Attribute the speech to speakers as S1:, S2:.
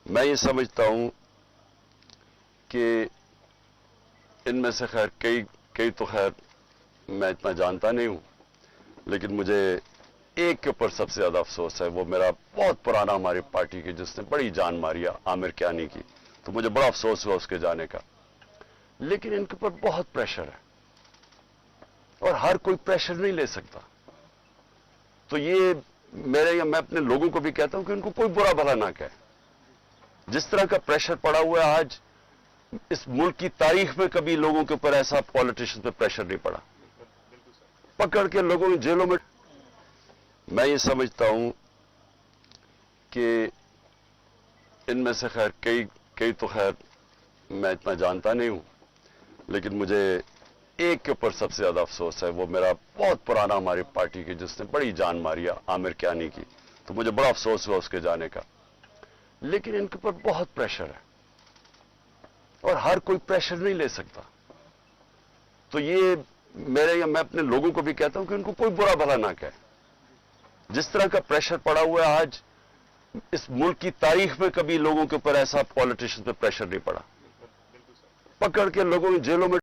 S1: मैं ये समझता हूं कि इनमें से खैर कई तो खैर मैं इतना जानता नहीं हूं, लेकिन मुझे एक के ऊपर सबसे ज्यादा अफसोस है। वो मेरा बहुत पुराना हमारी पार्टी की, जिसने बड़ी जान मारी आमिर कियानी की, तो मुझे बड़ा अफसोस हुआ उसके जाने का। लेकिन इनके ऊपर बहुत प्रेशर है और हर कोई प्रेशर नहीं ले सकता। तो ये मैं अपने लोगों को भी कहता हूं कि उनको कोई बुरा भला ना कहे। जिस तरह का प्रेशर पड़ा हुआ है आज, इस मुल्क की तारीख में कभी लोगों के ऊपर ऐसा पॉलिटिशियन पे प्रेशर नहीं पड़ा, पकड़ के लोगों की जेलों में। मैं ये समझता हूं कि इनमें से खैर कई तो खैर मैं इतना जानता नहीं हूं, लेकिन मुझे एक के ऊपर सबसे ज्यादा अफसोस है। वो मेरा बहुत पुराना हमारी पार्टी की, जिसने बड़ी जान मारी आमिर कियानी की, तो मुझे बड़ा अफसोस हुआ उसके जाने का। लेकिन इनके ऊपर बहुत प्रेशर है और हर कोई प्रेशर नहीं ले सकता। तो ये मैं अपने लोगों को भी कहता हूं कि उनको कोई बुरा भला ना कहे। जिस तरह का प्रेशर पड़ा हुआ है आज, इस मुल्क की तारीख में कभी लोगों के ऊपर ऐसा पॉलिटिशियन पे प्रेशर नहीं पड़ा, पकड़ के लोगों की जेलों में